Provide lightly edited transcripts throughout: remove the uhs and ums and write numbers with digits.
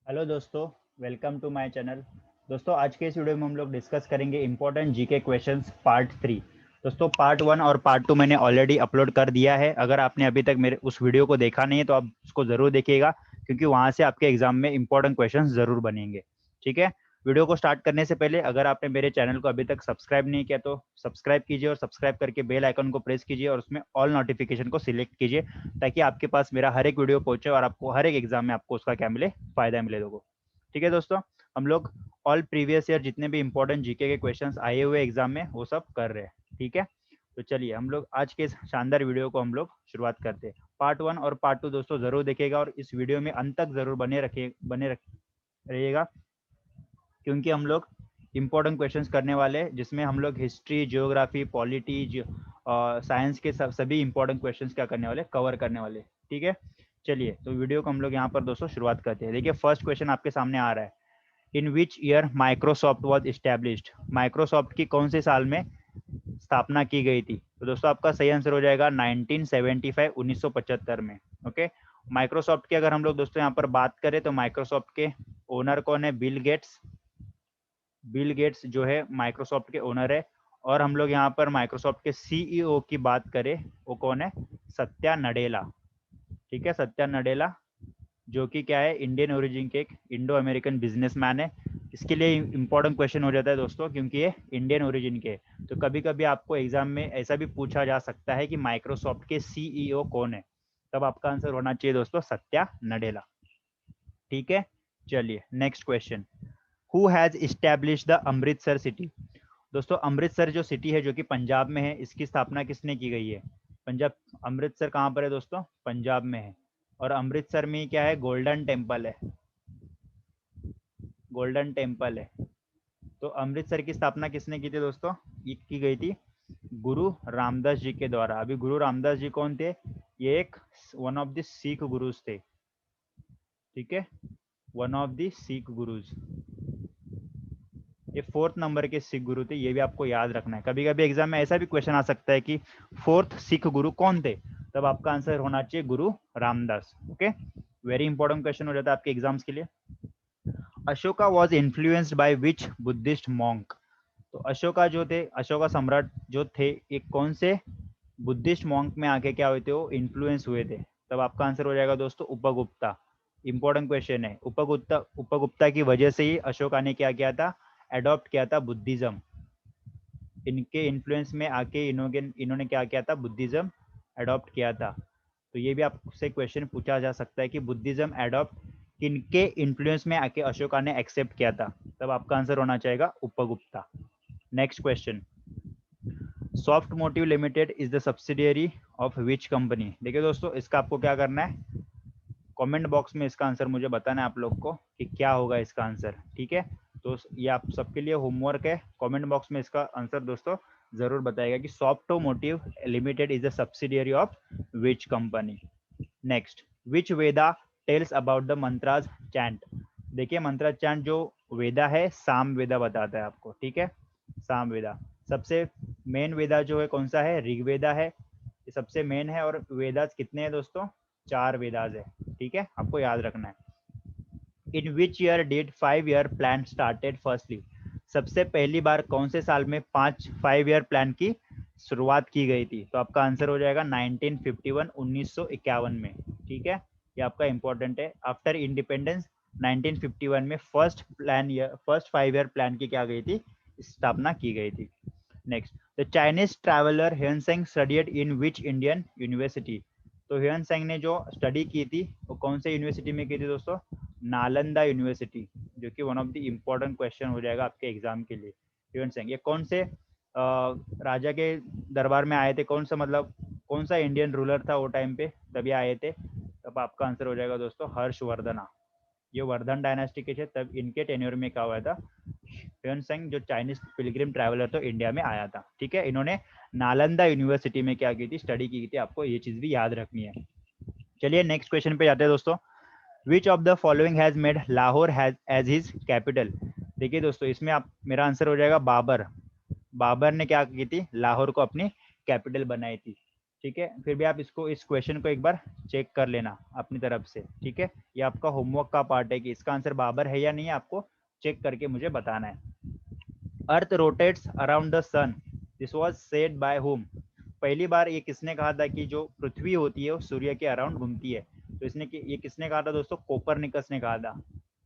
Hello दोस्तों, welcome to my channel. दोस्तों, आज के इस वीडियो में हम लोग डिस्कस करेंगे इंपॉर्टेंट जीके क्वेश्चंस पार्ट 3। दोस्तों, पार्ट 1 और पार्ट 2 मैंने ऑलरेडी अपलोड कर दिया है। अगर आपने अभी तक मेरे उस वीडियो को देखा नहीं है तो आप उसको ज़रूर देखिएगा, क्योंकि वहाँ से आपके एग्जाम में इंपॉर्टेंट क्वेश्चंस ज़रूर बनेंगे। ठीक है। वीडियो को स्टार्ट करने से पहले अगर आपने मेरे चैनल को अभी तक सब्सक्राइब नहीं किया तो सब्सक्राइब कीजिए, और सब्सक्राइब करके बेल आइकन को प्रेस कीजिए और उसमें ऑल नोटिफिकेशन को सिलेक्ट कीजिए, ताकि आपके पास मेरा हर एक वीडियो पहुंचे और आपको हर एक एग्जाम में आपको उसका क्या मिले, फायदा मिले लोगों। ठीक है दोस्तों, हम लोग ऑल प्रीवियस ईयर जितने भी इंपॉर्टेंट जीके के क्वेश्चंस आए हुए एग्जाम में वो सब कर रहे हैं। ठीक है, तो चलिए हम लोग आज के इस शानदार वीडियो को हम लोग शुरुआत करते हैं। पार्ट 1 और पार्ट 2 दोस्तों जरूर देखिएगा, और इस वीडियो में अंत तक जरूर रहिएगा, क्योंकि हम लोग इंपॉर्टेंट क्वेश्चंस करने वाले हैं, जिसमें हम लोग हिस्ट्री, जियोग्राफी, पॉलिटी, साइंस के सभी इंपॉर्टेंट क्वेश्चंस क्या करने वाले, कवर करने वाले। ठीक है, चलिए तो वीडियो को हम लोग यहाँ पर दोस्तों शुरुआत करते हैं। देखिए, फर्स्ट क्वेश्चन आपके सामने आ रहा है। In which year Microsoft was established? Microsoft की कौन से साल में स्थापना की गई थी? तो दोस्तों आपका सही आंसर हो जाएगा 1975, 1975 में। ओके, माइक्रोसॉफ्ट की अगर हम लोग दोस्तों यहाँ पर बात करें तो माइक्रोसॉफ्ट के ओनर कौन है? Bill Gates. बिल गेट्स जो है माइक्रोसॉफ्ट के ओनर है। और हम लोग यहाँ पर माइक्रोसॉफ्ट के सीईओ की बात करें, वो कौन है? सत्या नडेला। ठीक है, सत्या नडेला, जो कि क्या है, इंडियन ओरिजिन के एक इंडो अमेरिकन बिजनेसमैन है। इसके लिए इंपॉर्टेंट क्वेश्चन हो जाता है दोस्तों, क्योंकि ये इंडियन ओरिजिन के। तो कभी कभी आपको एग्जाम में ऐसा भी पूछा जा सकता है कि माइक्रोसॉफ्ट के सीईओ कौन है, तब आपका आंसर होना चाहिए दोस्तों सत्या नडेला। ठीक है, चलिए next question. Who has establish the Amritsar city? दोस्तों अमृतसर जो सिटी है, जो कि पंजाब में है, इसकी स्थापना किसने की गई है? पंजाब। अमृतसर कहाँ पर है दोस्तों? पंजाब में है। और अमृतसर में क्या है? गोल्डन टेम्पल है। गोल्डन टेम्पल है। तो अमृतसर की स्थापना किसने की थी दोस्तों? ये की गई थी गुरु रामदास जी के द्वारा। अभी गुरु रामदास जी कौन थे? ये एक one of the Sikh gurus थे। ठीक है, one of the Sikh gurus. ये फोर्थ नंबर के सिख गुरु थे, ये भी आपको याद रखना है। कभी कभी एग्जाम में ऐसा भी क्वेश्चन आ सकता है कि फोर्थ सिख गुरु कौन थे, तब आपका आंसर होना चाहिए गुरु Ramdas. Okay, very important question हो जाता है आपके एग्जाम्स के लिए। Ashoka was influenced by which Buddhist monk? तो अशोका जो थे, अशोका सम्राट जो थे, एक कौन से बुद्धिस्ट मॉन्क में आके क्या हुए थे? वो इन्फ्लुएंस हुए थे। तब आपका आंसर हो जाएगा दोस्तों उपगुप्ता। इंपॉर्टेंट क्वेश्चन है। उपगुप्ता की वजह से ही अशोका ने क्या किया था? अडॉप्ट किया था बुद्धिज्म। इनके इन्फ्लुएंस में आके इन्होंने क्या किया था? बुद्धिज्म अडॉप्ट किया था। तो ये भी आपसे क्वेश्चन पूछा जा सकता है कि बुद्धिज्म अडॉप्ट किनके इन्फ्लुएंस में आके अशोका ने एक्सेप्ट किया था? तब आपका आंसर होना चाहिए Upagupta. Next question. Soft motive limited is the subsidiary of which company? देखिए दोस्तों, इसका आपको क्या करना है, कमेंट बॉक्स में इसका आंसर मुझे बताना है आप लोग को कि क्या होगा इसका आंसर। ठीक है, तो ये आप सबके लिए होमवर्क है। कमेंट बॉक्स में इसका आंसर दोस्तों जरूर बताएगा कि soft motive limited is the subsidiary of which company. Next, which Veda tells about the mantras chant? देखिए, मंत्रा चैंट जो वेदा है, साम वेदा बताता है आपको। ठीक है, साम वेदा सबसे मेन वेदा जो है कौन सा है? ऋग्वेदा है, ये सबसे मेन है। और वेदास कितने हैं दोस्तों? 4 वेदास है। ठीक है, आपको याद रखना है। In which year did 5 year plan started firstly? सबसे पहली बार कौन से साल में 5 ईयर प्लान की शुरुआत की गई थी? तो आपका आंसर हो जाएगा 1951, 1951 में। ठीक है, ये आपका इंपॉर्टेंट है। आफ्टर इंडिपेंडेंस 1951 में फर्स्ट 5 ईयर प्लान की क्या गई थी? स्थापना की गई थी। Next, the Chinese traveller Hiuen Tsang studied in which Indian university? तो ह्वेनसेंग ने जो स्टडी की थी वो कौन से यूनिवर्सिटी में की थी दोस्तों? नालंदा यूनिवर्सिटी, जो कि one of the important question हो जाएगा आपके एग्जाम के लिए। ह्वेनसेंग ये कौन से राजा के दरबार में आए थे? कौन सा मतलब कौन सा इंडियन रूलर था वो टाइम पे, तभी आए थे? तब आपका आंसर हो जाएगा दोस्तों हर्षवर्धना। ये वर्धन डायनास्टी के थे, तब इनके टेन्योर में क्या हुआ था? ह्वेनसेंग जो चाइनीज पिलग्रिम ट्रैवलर तो इंडिया में आया था। ठीक है, इन्होंने नालंदा यूनिवर्सिटी में क्या की थी? स्टडी की थी। आपको ये चीज भी याद रखनी है। चलिए नेक्स्ट क्वेश्चन पे जाते हैं दोस्तों। Which of the following has made Lahore has as his capital? देखिए दोस्तों, इसमें आप मेरा आंसर हो जाएगा बाबर। बाबर ने क्या की थी? लाहौर को अपनी कैपिटल बनाई थी। ठीक है, फिर भी आप इस क्वेश्चन को एक बार चेक कर लेना अपनी तरफ से। ठीक है, ये आपका होमवर्क का पार्ट है कि इसका आंसर बाबर है या नहीं, आपको चेक करके मुझे बताना है। Earth rotates around the sun, this was said by whom. पहली बार ये किसने कहा था कि जो पृथ्वी होती है वो सूर्य के अराउंड घूमती है? तो ये किसने कहा था दोस्तों? कोपरनिकस ने कहा था।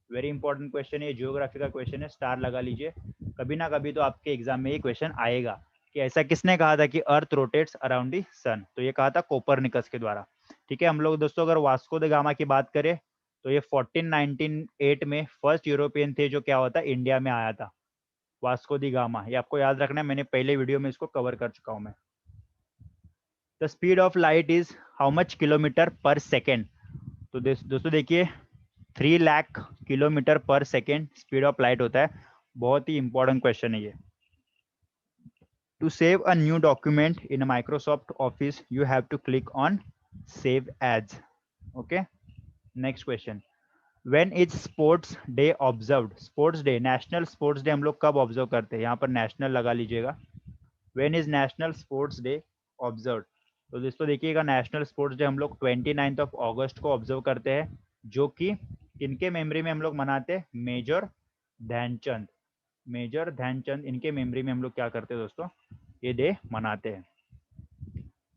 वेरी इंपॉर्टेंट क्वेश्चन है, जियोग्राफी का क्वेश्चन है, स्टार लगा लीजिए। कभी ना कभी तो आपके एग्जाम में ये क्वेश्चन आएगा कि ऐसा किसने कहा था कि अर्थ रोटेट्स अराउंड द सन। तो ये कहा था कोपरनिकस के द्वारा। ठीक है, हम लोग दोस्तों अगर वास्को द गामा की बात करें तो ये 1498 में फर्स्ट यूरोपियन थे जो क्या होता है इंडिया में आया था, वास्को दी गामा। ये आपको याद रखना है, मैंने पहले वीडियो में इसको कवर कर चुका हूं मैं। The speed of light is how much kilometre per second? तो दोस्तों देखिए 3 lakh kilometre per second speed of light होता है। बहुत ही इंपॉर्टेंट क्वेश्चन है ये। To save a new document in Microsoft office you have to click on save as. Okay, next question, when is sports day observed? Sports day, national sports day हम लोग कब observe करते हैं? यहाँ पर national लगा लीजिएगा। When is national sports day observe? तो दोस्तों देखिएगा, नेशनल स्पोर्ट्स डे हम लोग 29 ऑफ अगस्त को ऑब्जर्व करते हैं, जो कि किनके मेमोरी में हम लोग मनाते हैं? मेजर ध्यानचंद। मेजर ध्यानचंद, इनके मेमोरी में हम लोग क्या करते हैं दोस्तों? ये डे मनाते हैं।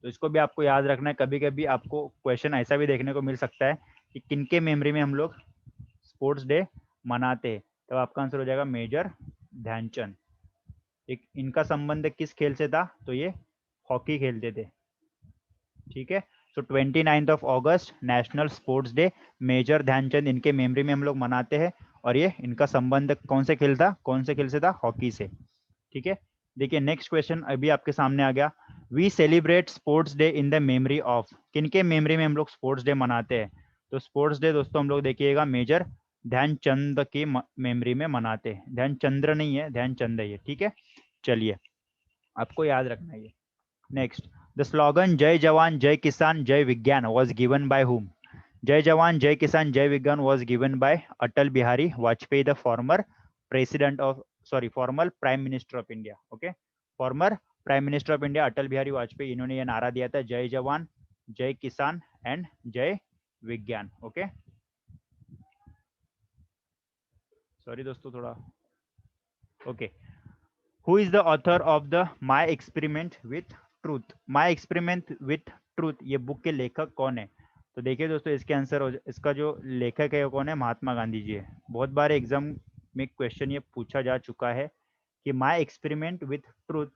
तो इसको भी आपको याद रखना है। कभी कभी आपको क्वेश्चन ऐसा भी देखने को मिल सकता है कि किनके मेमोरी में हम लोग स्पोर्ट्स डे मनाते हैं, तब आपका आंसर हो जाएगा मेजर ध्यानचंद। एक इनका संबंध किस खेल से था? तो ये हॉकी खेलते थे। ठीक है, so 29 of August national sports day, major Dhyanchand इनके मेमोरी में हम लोग मनाते हैं। और ये इनका संबंध कौन से खेल था, कौन से खेल से था? हॉकी से। ठीक है, देखिए नेक्स्ट क्वेश्चन अभी आपके सामने आ गया। We celebrate sports day in the memory of? किनके मेमोरी में हम लोग स्पोर्ट्स डे मनाते हैं? तो स्पोर्ट्स डे दोस्तों हम लोग देखिएगा मेजर ध्यानचंद की मेमोरी में मनाते हैं। ध्यानचंद्र नहीं है, ध्यानचंद है ये। ठीक है, चलिए आपको याद रखना है ये। नेक्स्ट, द स्लोगन जय जवान जय किसान जय विज्ञान वॉज गिवन बाय हुम? जय जवान जय किसान जय विज्ञान was given by Atal Bihari Vajpayee, the former president of, sorry former prime minister of India. Okay, former prime minister of India Atal Bihari Vajpayee, इन्होंने ये नारा दिया था, जय जवान जय किसान एंड जय विज्ञान। ओके, सॉरी दोस्तों थोड़ा। Okay, who is the author of the my experiment with truth? My experiment with truth, ये बुक के लेखक कौन है? तो देखिए दोस्तों इसके आंसर इसका जो लेखक है वो कौन है? महात्मा गांधी जी है। बहुत बार एग्जाम में क्वेश्चन ये पूछा जा चुका है कि माई एक्सपेरिमेंट विथ ट्रूथ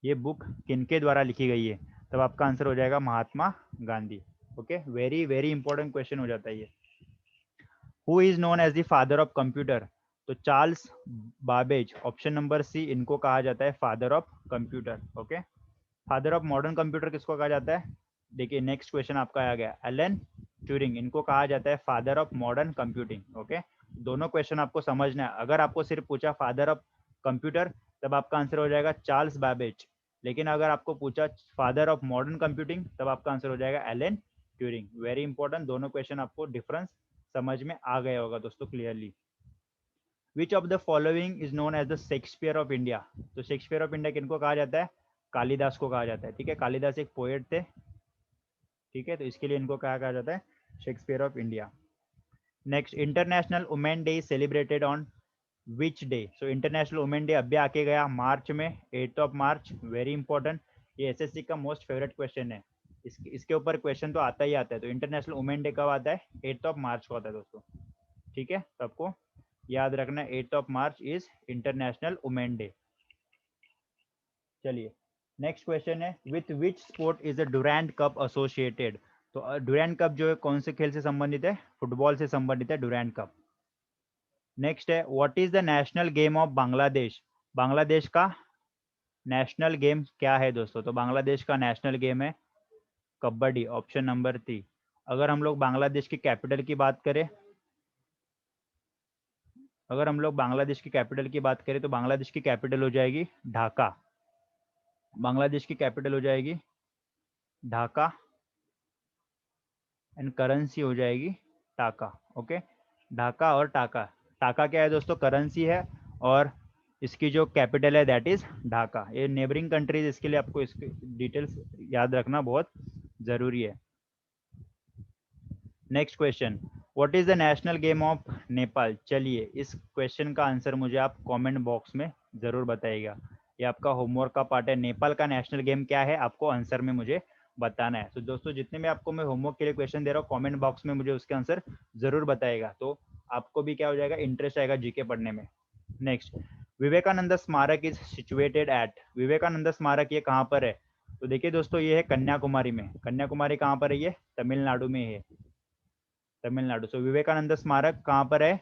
ये बुक किनके द्वारा लिखी गई है? तब आपका आंसर हो जाएगा Mahatma Gandhi. Okay, very very important question हो जाता है ये। Who is known as the father of computer? तो Charles Babbage, option number C, इनको कहा जाता है father of computer. Okay, father of modern computer किसको कहा जाता है? देखिए नेक्स्ट क्वेश्चन आपका आ गया, एलन ट्यूरिंग, इनको कहा जाता है father of modern computing. Okay, दोनों क्वेश्चन आपको समझना है। अगर आपको सिर्फ पूछा फादर ऑफ कंप्यूटर तब आपका आंसर हो जाएगा चार्ल्स बाबेज, लेकिन अगर आपको पूछा फादर ऑफ मॉडर्न कंप्यूटिंग तब आपका आंसर हो जाएगा एलन ट्यूरिंग। वेरी इंपॉर्टेंट, दोनों क्वेश्चन आपको डिफरेंस समझ में आ गया होगा दोस्तों clearly. Which of the following is known as the Shakespeare of India? तो शेक्सपियर ऑफ इंडिया किनको कहा जाता है? कालिदास को कहा जाता है। ठीक है, कालिदास एक पोएट थे। ठीक है, तो इसके लिए इनको क्या कहा जाता है? Shakespeare of India. Next, international women day celebrated on which day? So international women day अभी आके गया मार्च में, 8 ऑफ मार्च। वेरी इंपॉर्टेंट, ये एसएससी का मोस्ट फेवरेट क्वेश्चन है। इसके ऊपर क्वेश्चन तो आता ही आता है। तो इंटरनेशनल वुमेन डे कब आता है? 8 ऑफ मार्च को आता है दोस्तों। ठीक है, तो आपको याद रखना, 8 of March is international women day. चलिए नेक्स्ट क्वेश्चन है, with which sport is the Durand cup associated? तो डुरैंड कप जो है कौन से खेल से संबंधित है? फुटबॉल से संबंधित है डुरैंड कप। नेक्स्ट है, what is the national game of Bangladesh? Bangladesh का नेशनल गेम क्या है दोस्तों? तो बांग्लादेश का नेशनल गेम है कबड्डी, ऑप्शन नंबर 3। अगर हम लोग बांग्लादेश की कैपिटल की बात करें, अगर हम लोग बांग्लादेश की कैपिटल की बात करें तो बांग्लादेश की कैपिटल हो जाएगी ढाका। बांग्लादेश की कैपिटल हो जाएगी ढाका एंड करेंसी हो जाएगी टाका। ओके, ढाका और टाका। टाका क्या है दोस्तों? करेंसी है, और इसकी जो कैपिटल है दैट इज ढाका। ये नेबरिंग कंट्रीज, इसके लिए आपको इसकी डिटेल्स याद रखना बहुत जरूरी है। Next question, what is the national game of Nepal? चलिए इस क्वेश्चन का आंसर मुझे आप कमेंट बॉक्स में जरूर बताइएगा। ये आपका होमवर्क का पार्ट है। नेपाल का नेशनल गेम क्या है आपको आंसर में मुझे बताना है। तो दोस्तों जितने भी आपको मैं होमवर्क के लिए क्वेश्चन दे रहा हूँ कमेंट बॉक्स में मुझे उसके आंसर जरूर बताएगा, तो आपको भी क्या हो जाएगा, इंटरेस्ट आएगा जीके पढ़ने में। नेक्स्ट, विवेकानंद स्मारक इज सिचुएटेड एट, विवेकानंद स्मारक ये कहाँ पर है? तो देखिए दोस्तों ये है कन्याकुमारी में। कन्याकुमारी कहाँ पर है? ये तमिलनाडु में है, तमिलनाडु। सो विवेकानंद स्मारक कहाँ पर है?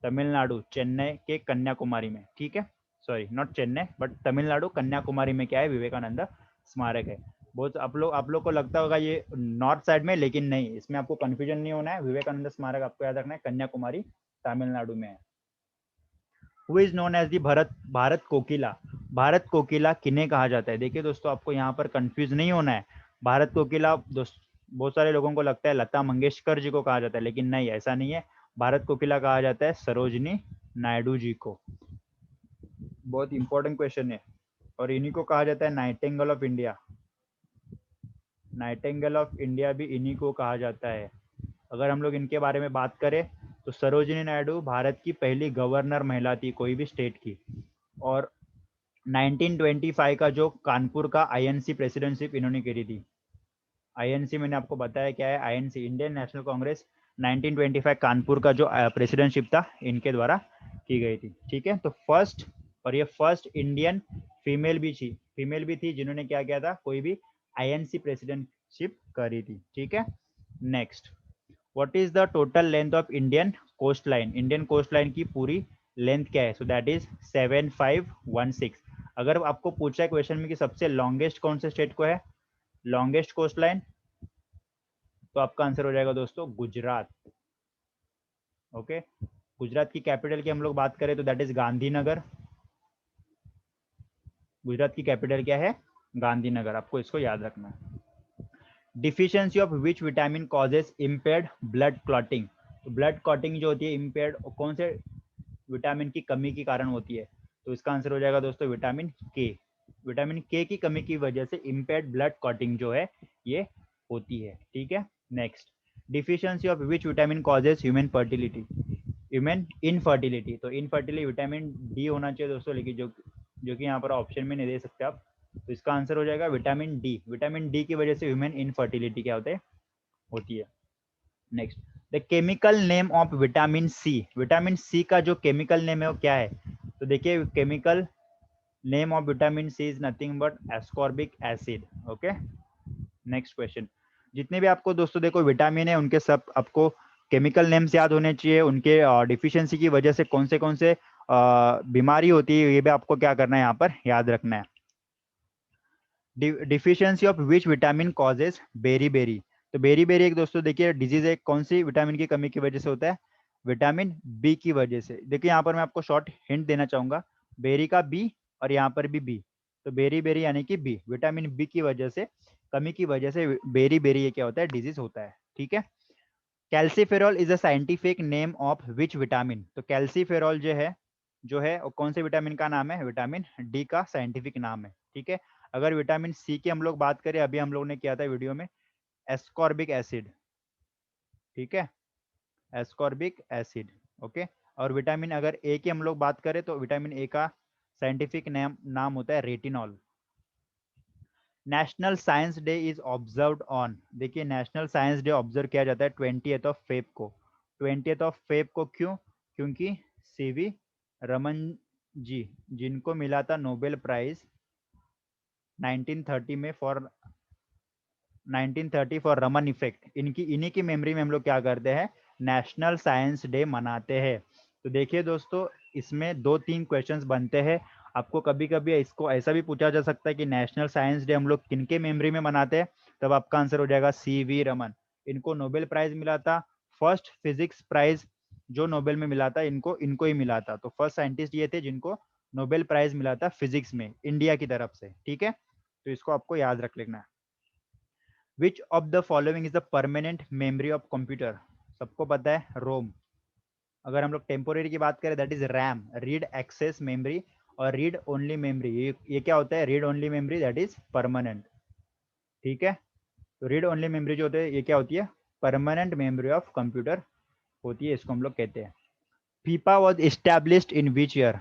तमिलनाडु, चेन्नई के कन्याकुमारी में, ठीक है। Sorry not Chennai but Tamil Nadu Kanyakumari में क्या है, विवेकानंद स्मारक है। बहुत आप लोग को लगता होगा ये नॉर्थ साइड में, लेकिन नहीं, इसमें आपको कंफ्यूजन नहीं होना है। विवेकानंद स्मारक आपको याद रखना है कन्याकुमारी तमिलनाडु में है। Who is known as the Bharat Kokila? Bharat Kokila किन्हें कहा जाता है? देखिए दोस्तों आपको यहाँ पर कंफ्यूज नहीं होना है। भारत कोकिला बहुत सारे लोगों को लगता है लता मंगेशकर जी को कहा जाता है, लेकिन नहीं, ऐसा नहीं है। भारत कोकिला कहा जाता है सरोजनी नायडू जी को। बहुत इंपॉर्टेंट क्वेश्चन है। और इन्हीं को कहा जाता है Nightingale of India. Nightingale of India भी इन्हीं को कहा जाता है। अगर हम लोग इनके बारे में बात करें तो सरोजिनी नायडू भारत की पहली गवर्नर महिला थी कोई भी स्टेट की। और 1925 का जो कानपुर का आईएनसी प्रेसिडेंटशिप इन्होंने करी थी। आईएनसी मैंने आपको बताया क्या है, INC Indian national Congress. 1925 Kanpur का जो प्रेसिडेंटशिप था इनके द्वारा की गई थी, ठीक है। तो फर्स्ट, और ये फर्स्ट इंडियन फीमेल भी थी जिन्होंने क्या किया था, कोई भी आईएनसी प्रेसिडेंटशिप करी थी, ठीक है। Next, what is the total length of Indian coastline? Indian coastline की पूरी लेंथ क्या है? So that is 7516। अगर आपको पूछा है क्वेश्चन में कि सबसे लॉन्गेस्ट कौन से स्टेट को है लॉन्गेस्ट कोस्ट लाइन, तो आपका आंसर हो जाएगा दोस्तों गुजरात। ओके, गुजरात की कैपिटल की हम लोग बात करें तो दैट इज गांधीनगर। गुजरात की कैपिटल क्या है? गांधीनगर, आपको इसको याद रखना है। Deficiency of which vitamin causes impaired blood clotting? तो ब्लड क्लॉटिंग जो होती है इम्पेयर्ड कौन से विटामिन की कमी के कारण होती है? तो इसका आंसर हो जाएगा दोस्तों विटामिन के। विटामिन के की कमी की वजह से इम्पेयर्ड ब्लड क्लॉटिंग जो है ये होती है, ठीक है। Next, deficiency of which vitamin causes human fertility, human infertility? तो इनफर्टिलिटी विटामिन डी होना चाहिए दोस्तों, लेकिन जो कि यहाँ पर ऑप्शन में नहीं दे सकते आप। तो इसका आंसर हो जाएगा विटामिन डी। विटामिन डी की वजह से ह्यूमन इनफर्टिलिटी क्या होता है, होती है। Next, the chemical name of vitamin C? Vitamin C का जो केमिकल नेम है वो क्या है? तो देखिए chemical name of vitamin C is nothing but ascorbic acid. Okay, next question, जितने भी आपको दोस्तों देखो विटामिन है उनके सब आपको केमिकल नेम्स याद होने चाहिए। उनके डिफिशियंसी की वजह से कौन से बीमारी होती है ये भी आपको क्या करना है यहाँ पर याद रखना है। Deficiency of which vitamin causes beriberi? तो बेरी बेरी एक दोस्तों देखिए डिजीज है, कौन सी विटामिन की कमी की वजह से होता है? विटामिन बी की वजह से। देखिए यहाँ पर मैं आपको शॉर्ट हिंट देना चाहूंगा, बेरी का बी और यहाँ पर भी बी, तो बेरी बेरी यानी कि बी, विटामिन बी की वजह से कमी की वजह से बेरी बेरी ये क्या होता है, डिजीज होता है, ठीक है। Calciferol is a scientific name of which vitamin? तो कैल्सीफेरॉल जो है वो कौन से विटामिन का नाम है? विटामिन डी का साइंटिफिक नाम है, ठीक है। अगर विटामिन सी की हम लोग बात करें, अभी हम लोग ने किया था वीडियो में, एस्कॉर्बिक एसिड, ठीक है, एस्कॉर्बिक एसिड। ओके, और विटामिन अगर ए की हम लोग बात करें तो विटामिन ए का साइंटिफिक नाम होता है retinol. National science day is observed on? देखिए नेशनल साइंस डे ऑब्जर्व किया जाता है 20th फेब को। 20th फेब को क्यों? क्योंकि सीवी रमन जी, जिनको मिला था नोबेल प्राइज 1930 में फॉर 1930 फॉर रमन इफेक्ट, इन्हीं की मेमोरी में हम लोग क्या करते हैं, नेशनल साइंस डे मनाते हैं। तो देखिए दोस्तों इसमें 2-3 क्वेश्चंस बनते हैं। आपको कभी कभी इसको ऐसा भी पूछा जा सकता है कि नेशनल साइंस डे हम लोग किनके मेमोरी में मनाते हैं, तब आपका आंसर हो जाएगा सीवी रमन। इनको नोबेल प्राइज मिला था, फर्स्ट फिजिक्स प्राइज जो नोबेल में मिला था इनको इनको ही मिला था। तो फर्स्ट साइंटिस्ट ये थे जिनको नोबेल प्राइज मिला था फिजिक्स में इंडिया की तरफ से, ठीक है। तो इसको आपको याद रख लेना है। विच of the following is the permanent memory of computer? सबको पता है रोम। अगर हम लोग टेम्पोररी की बात करें that is RAM, read access memory और रीड ओनली मेमोरी, ये क्या होता है, read only memory that is permanent, ठीक है। तो रीड ओनली मेमोरी जो होते हैं ये क्या होती है, परमानेंट मेमोरी ऑफ कंप्यूटर होती है, इसको हम लोग कहते हैं। FIFA was established in which year,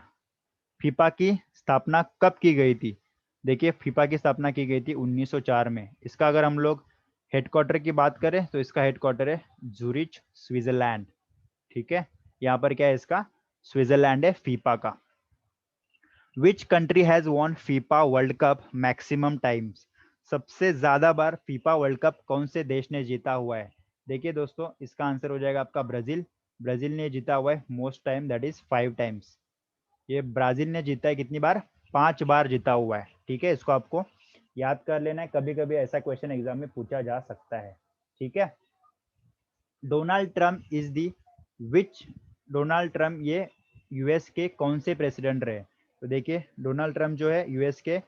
FIFA की स्थापना कब की गई थी। देखिए फीफा की स्थापना की गई थी 1904 में। इसका अगर हम लोग हेडक्वार्टर की बात करें तो इसका हेडक्वार्टर है जूरिच स्विट्जरलैंड, ठीक है। यहाँ पर क्या है, इसका स्विट्जरलैंड है फीफा का। Which country has won FIFA world cup maximum times, सबसे ज्यादा बार फीफा वर्ल्ड कप कौन से देश ने जीता हुआ है। देखिए दोस्तों इसका आंसर हो जाएगा आपका ब्राजील। ब्राजील ने जीता हुआ है most time that is 5 times. ये ब्राजील ने जीता है कितनी बार, 5 बार जीता हुआ है, ठीक है। इसको आपको याद कर लेना है, कभी कभी ऐसा क्वेश्चन एग्जाम में पूछा जा सकता है, ठीक है। Donald Trump is the which, Donald Trump ये यूएस के कौन से प्रेसिडेंट रहे। तो देखिए डोनाल्ड ट्रम्प जो है यूएस के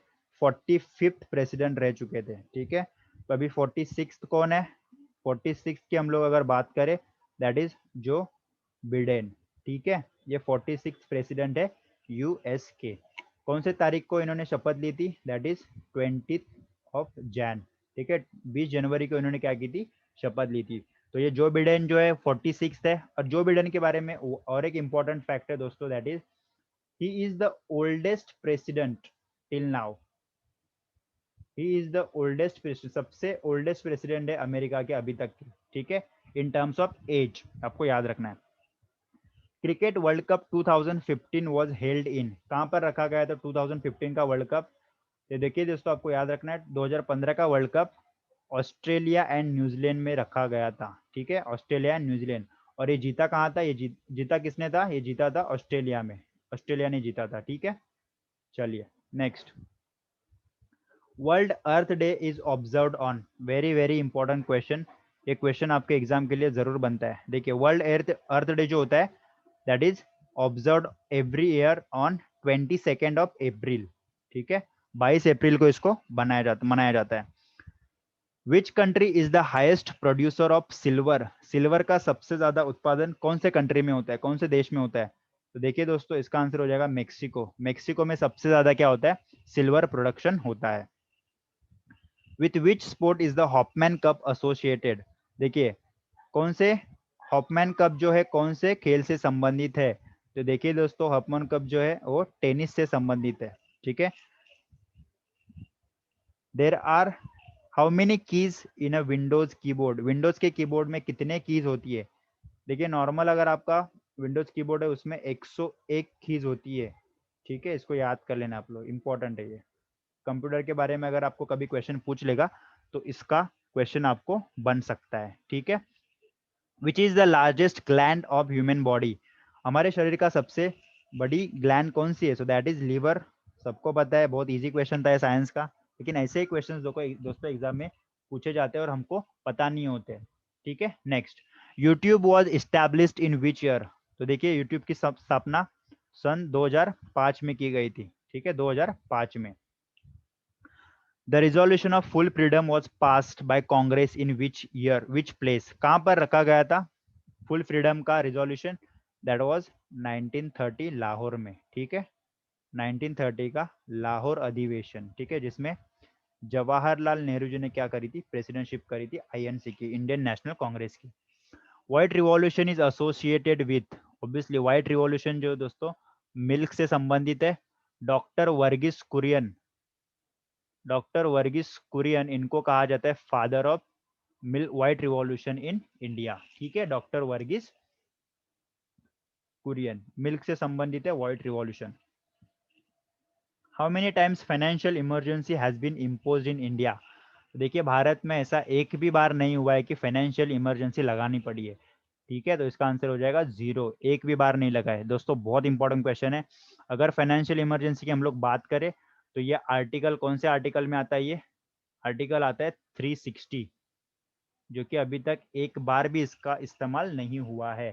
45th प्रेसिडेंट रह चुके थे, ठीक है। तो अभी 46 कौन है, 46 की हम लोग अगर बात करें दैट इज जो बिडेन, ठीक है। ये 46 प्रेसिडेंट है यूएस के। कौन से तारीख को इन्होंने शपथ ली थी, दैट इज 20 ऑफ जैन, ठीक है। 20 जनवरी को इन्होंने क्या की थी, शपथ ली थी। तो ये जो बिडेन जो है 46 है। और जो बिडेन के बारे में और एक इंपॉर्टेंट फैक्ट है दोस्तों, that is he is the oldest president till now, he is the oldest president, सबसे ओल्डेस्ट प्रेसिडेंट है अमेरिका के अभी तक के, ठीक है। इन टर्म्स ऑफ एज आपको याद रखना है। Cricket world cup 2015 was held in, कहां पर रखा गया था 2015 का वर्ल्ड कप। ये देखिए दोस्तों आपको याद रखना है 2015 का world cup Australia and New Zealand में रखा गया था, ठीक है। Australia and New Zealand. और ये जीता कहाँ था, ये जीता किसने था, ये जीता था ऑस्ट्रेलिया में, ऑस्ट्रेलिया ने जीता था, ठीक है। चलिए next, world earth day is observed on, very very important question, ये क्वेश्चन आपके एग्जाम के लिए जरूर बनता है। देखिए वर्ल्ड अर्थ डे जो होता है that is observed every year on 22 of April, ठीक है। 22 अप्रैल को इसको मनाया जाता है। Which country is the highest producer of silver, silver का सबसे ज्यादा उत्पादन कौन से कंट्री में होता है, कौन से देश में होता है। तो देखिए दोस्तों इसका आंसर हो जाएगा मेक्सिको, मेक्सिको में सबसे ज्यादा क्या होता है, सिल्वर प्रोडक्शन होता है। With which sport is the Hopman cup associated, देखिए कौन से हॉपमैन कप जो है कौन से खेल से संबंधित है। तो देखिए दोस्तों हॉपमैन कप जो है वो टेनिस से संबंधित है, ठीक है। There are how many keys in a Windows keyboard, Windows के कीबोर्ड में कितने कीज होती है। देखिए नॉर्मल अगर आपका विंडोज कीबोर्ड है उसमें 101 कीज होती है, ठीक है। इसको याद कर लेना आप लोग, इंपॉर्टेंट है ये। कंप्यूटर के बारे में अगर आपको कभी क्वेश्चन पूछ लेगा तो इसका क्वेश्चन आपको बन सकता है, ठीक है। Which is the largest gland of human body, हमारे शरीर का सबसे बड़ी ग्लैंड कौन सी है। सो दैट इज लीवर, सबको पता है, बहुत इजी क्वेश्चन था साइंस का। लेकिन ऐसे ही क्वेश्चन दोस्तों एग्जाम में पूछे जाते हैं और हमको पता नहीं होते, ठीक है। Next, YouTube was established in which year, तो देखिए यूट्यूब की स्थापना सन 2005 में की गई थी, ठीक है, 2005 में। The resolution of full freedom was passed by Congress in which year, which place, कहां पर रखा गया था फुल फ्रीडम का रिजोल्यूशन, दैट वाज 1930 लाहौर में, ठीक है। 1930 का लाहौर अधिवेशन, ठीक है, जिसमें जवाहरलाल नेहरू जी ने क्या करी थी, प्रेसिडेंटशिप करी थी आईएनसी की, इंडियन नेशनल कांग्रेस की। White revolution is associated with, obviously white revolution जो दोस्तों मिल्क से संबंधित है। डॉक्टर वर्गीस कुरियन, डॉक्टर वर्गीस कुरियन इनको कहा जाता है father of milk white revolution in India, ठीक है। डॉक्टर वर्गीस कुरियन, मिल्क से संबंधित है white revolution. How many times financial emergency has been imposed in India, देखिए भारत में ऐसा एक भी बार नहीं हुआ है कि फाइनेंशियल इमरजेंसी लगानी पड़ी है, ठीक है। तो इसका आंसर हो जाएगा 0, एक भी बार नहीं लगा है दोस्तों, बहुत इंपॉर्टेंट क्वेश्चन है। अगर फाइनेंशियल इमरजेंसी की हम लोग बात करें तो ये आर्टिकल कौन से आर्टिकल में आता है, ये आर्टिकल आता है 360, जो कि अभी तक एक बार भी इसका इस्तेमाल नहीं हुआ है।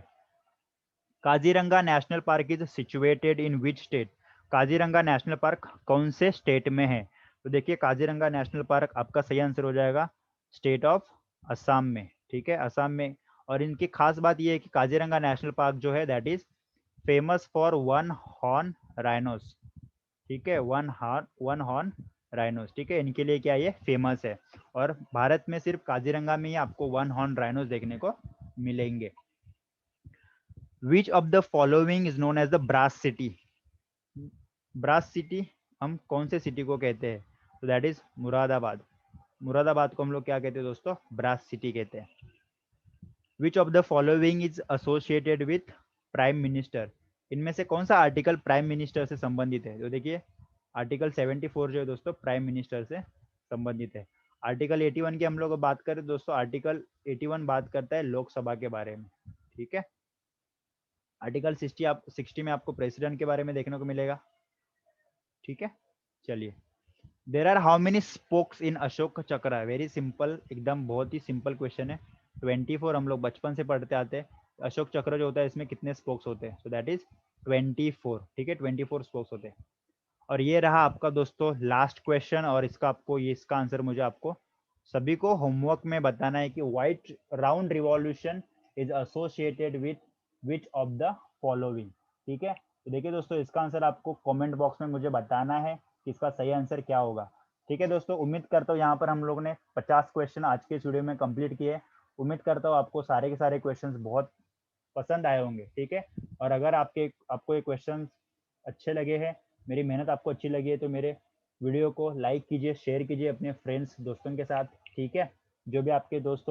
Kaziranga national park is situated in which state, Kaziranga national park कौन से स्टेट में है। तो देखिए काजीरंगा नेशनल पार्क आपका सही आंसर हो जाएगा स्टेट ऑफ असम में, ठीक है, असम में। और इनकी खास बात यह है कि काजीरंगा नेशनल पार्क जो है that is famous for one horn rhinos, ठीक है, वन हॉर्न राइनोस, ठीक है, इनके लिए क्या ये फेमस है। और भारत में सिर्फ काजीरंगा में ही आपको वन हॉर्न राइनोस देखने को मिलेंगे। Which of the following is known as the brass city? Brass city हम कौन से सिटी को कहते हैं? तो दैट इज मुरादाबाद। मुरादाबाद को हम लोग क्या कहते हैं दोस्तों? ब्रास सिटी कहते हैं। विच of the following is associated with prime minister? इनमें से कौन सा आर्टिकल प्राइम मिनिस्टर से संबंधित है? तो देखिए आर्टिकल 74 जो है दोस्तों प्राइम मिनिस्टर से संबंधित है। आर्टिकल 81 की हम लोग बात करें दोस्तों, आर्टिकल 81 बात करता है लोकसभा के बारे में, ठीक है। आर्टिकल 60 में आपको प्रेसिडेंट के बारे में देखने को मिलेगा, ठीक है। चलिए, there are how many spokes in Ashoka Chakra? Very simple, एकदम बहुत ही सिंपल क्वेश्चन है। 24 हम लोग बचपन से पढ़ते आते हैं। अशोक चक्र जो होता है इसमें कितने स्पोक्स होते हैं? सो दैट इज 24, ठीक है, 24 स्पोक्स होते हैं। और ये रहा आपका दोस्तों लास्ट क्वेश्चन, और इसका आपको ये इसका आंसर मुझे आपको सभी को होमवर्क में बताना है कि white round revolution is associated with which of the following, ठीक है। तो देखिए दोस्तों इसका आंसर आपको कमेंट बॉक्स में मुझे बताना है कि इसका सही आंसर क्या होगा, ठीक है दोस्तों। उम्मीद करता हूँ यहाँ पर हम लोगों ने 50 क्वेश्चन आज के इस वीडियो में कंप्लीट किए। उम्मीद करता हूँ आपको सारे के सारे क्वेश्चंस बहुत पसंद आए होंगे, ठीक है। और अगर आपको ये क्वेश्चन अच्छे लगे हैं, मेरी मेहनत आपको अच्छी लगी है, तो मेरे वीडियो को लाइक कीजिए, शेयर कीजिए अपने फ्रेंड्स दोस्तों के साथ, ठीक है। जो भी आपके दोस्त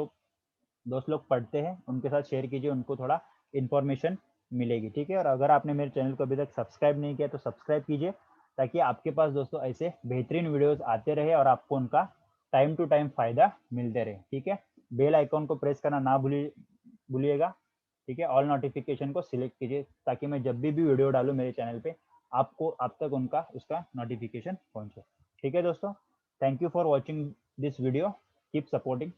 लोग पढ़ते हैं उनके साथ शेयर कीजिए, उनको थोड़ा इन्फॉर्मेशन मिलेगी, ठीक है। और अगर आपने मेरे चैनल को अभी तक सब्सक्राइब नहीं किया तो सब्सक्राइब कीजिए, ताकि आपके पास दोस्तों ऐसे बेहतरीन वीडियोस आते रहे और आपको उनका टाइम टू टाइम फायदा मिलते रहे, ठीक है। बेल आइकॉन को प्रेस करना ना भूलिएगा, ठीक है। ऑल नोटिफिकेशन को सिलेक्ट कीजिए, ताकि मैं जब भी वीडियो डालूं मेरे चैनल पे आपको आप तक उसका नोटिफिकेशन पहुंचे, ठीक है दोस्तों। Thank you for watching this video, keep supporting